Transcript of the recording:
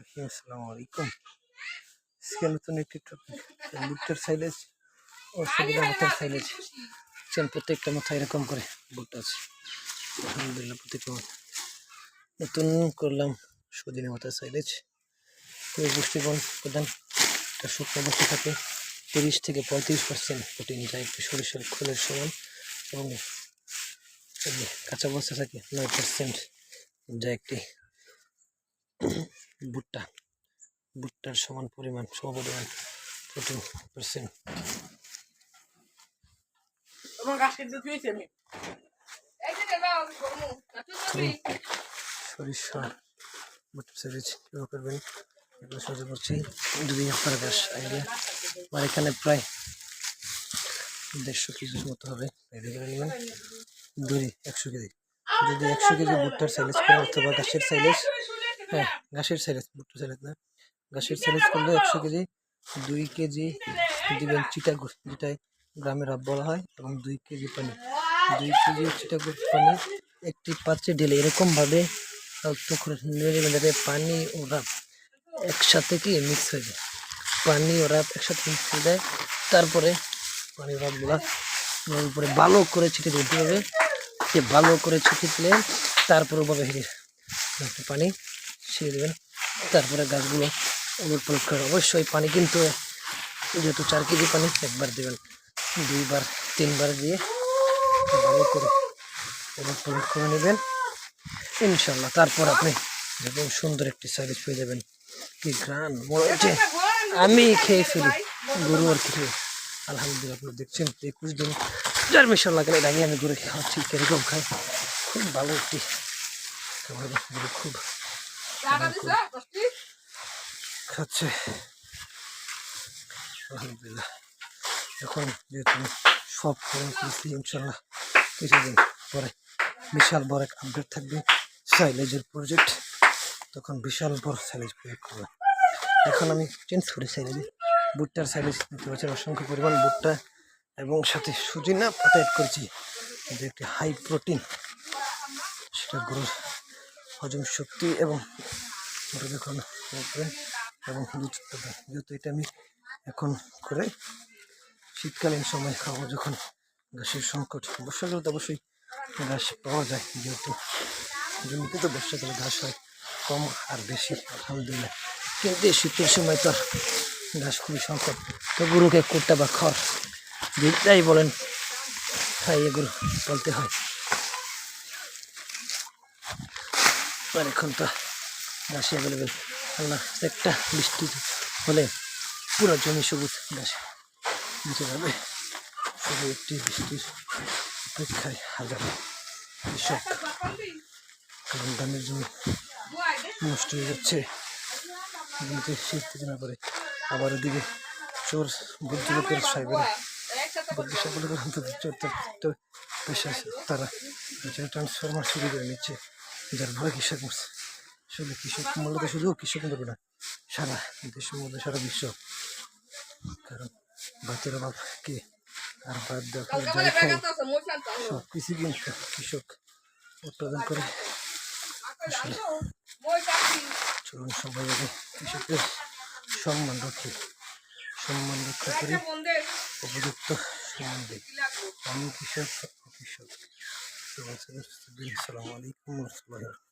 রহিম, আসসালামু আলাইকুম। আজকে নতুন একটি টপিক, ভুট্টার সাইলেজ ও সবুজ ভুট্টার সাইলেজ। প্রত্যেকটা মাথায় এরকম করে ভুট্টা আছে। আলহামদুলিল্লাহ, প্রত্যেকটা নতুন করলাম সদিনের মাথার সাইলেজ। খুবই পুষ্টিগুণ প্রদান। একটা শুকনো বস্তু থাকে 30 থেকে 35% প্রোটিন, যা একটি সরিষার খোলের সমান, এবং কাঁচা অবস্থা থাকে 9%, যা একটি ভুট্টার সমপরিমাণ প্রোটিন পার্সেন্ট। সরিষা ভুট্টার সাইলেজ কীভাবে করবেন এগুলো সহজে করছি। যদি আপনার গাছ আইডিয়া, আমার এখানে প্রায় 150 কেজির মতো হবে। রেডি করে নেবেন। দড়ি 100 কেজি। যদি 100 কেজি ভুট্টার সাইলেজ করেন অথবা ঘাসের সাইলেজ, ঘাসের সাইলেজ, ভুট্টার সাইলেজ না, ঘাসের সাইলেজ করলে 100 কেজি 2 কেজি দিবেন চিটাগুড়, যেটা গ্রামের হাব বলা হয়, এবং 2 কেজি পানি। 2 কেজি চিটাগুড় পানি একটি পাত্রে ঢেলে এরকমভাবে যাতে পানি ও রাব একসাথে মিক্স হয়ে যায়। পানি ও রাব একসাথে মিক্স হয়ে যায়, তারপরে পানি রাবগুলা উপরে ভালো করে ছিটে দিতে হবে। ভালো করে ছিটে দিলে তারপরে ওভাবে একটু পানি ছিঁড়ে দেবেন। তারপরে গাছগুলো ওভার প্রয়োগ করে। অবশ্যই পানি কিন্তু যেহেতু 4 কেজি পানি একবার দেবেন, 2বার 3বার দিয়ে ভালো করে ওভার প্রয়োগ করে নেবেন ইনশাল্লাহ। তারপর আপনি যখন সুন্দর একটি সাইলেজ পেয়ে যাবেন। কি গ্রান মনে হচ্ছে আমি খেয়ে ফেলি, গরু আর খেয়ে। আলহামদুলিল্লাহ, আপনি দেখছেন 21 দিন জার্মিশন লাগালে এর আগে আমি গরু খাওয়াচ্ছি, কিরকম খাই। খুব ভালো একটি গরু, খুব খাচ্ছে আলহামদুলিল্লাহ। এখন যেহেতু সব করেছি ইনশাল্লাহ, কিছুদিন পরে বিশাল বড় এক আপডেট থাকবে সাইলেজের প্রজেক্ট, তখন বিশাল বড় সাইলেজ প্রয়োগ করবে। এখন আমি চেঞ্জ করি সাইলেজে, ভুট্টার সাইলেজ দেখতে পাচ্ছেন। অসংখ্য পরিমাণ ভুট্টা এবং সাথে সুজিনা পাতা অ্যাড করেছি, যে একটি হাই প্রোটিন, সেটা গরুর হজম শক্তি এবং যখন এবং দুধ উৎপাদন। যেহেতু এটা আমি এখন করে শীতকালীন সময় খাবো, যখন ঘাসের সংকট, বর্ষাকালে তো অবশ্যই ঘাস পাওয়া যায়, যেহেতু জমিতে তো বর্ষাকালে ঘাস হয় কম আর বেশি আলহামদুলিল্লাহ, কিন্তু এই শীতের সময় তো ঘাস খুবই সংকট। তো গরুকে কুট্টা বা খড় যেটাই বলেন খাইয়ে গরু বলতে হয়। আর এখন তো ঘাসে অ্যাভেলেবেল। আল্লাহ একটা বৃষ্টি হলে পুরো জমি সবুজ ঘাস নিচে যাবে। শুধু একটি বৃষ্টির অপেক্ষায় হাজার কৃষক, কারণ ধানের জমি নষ্ট হয়ে যাচ্ছে। জমিতে শীত না করে আবার ওদিকে চোর বুদ্ধিলোকের সাইবের পেশা, তারা ট্রান্সফরমার শুরু করে নিচ্ছে, যার ভয় কৃষক মরছে। আসলে কৃষক মূলত শুধু কৃষক মরবে না, সারা দেশের মধ্যে সারা বিশ্ব, কারণ ভাতের অভাব কে আর ভাত সব কিছু কিন্তু কৃষক উৎপাদন করে। আসলে চলুন সবাই আগে কৃষকের সম্মান রক্ষা করি, উপযুক্ত সম্মান দিই। আমি কৃষক, আসসালামু আলাইকুম ওয়া রাহমাতুল্লাহি।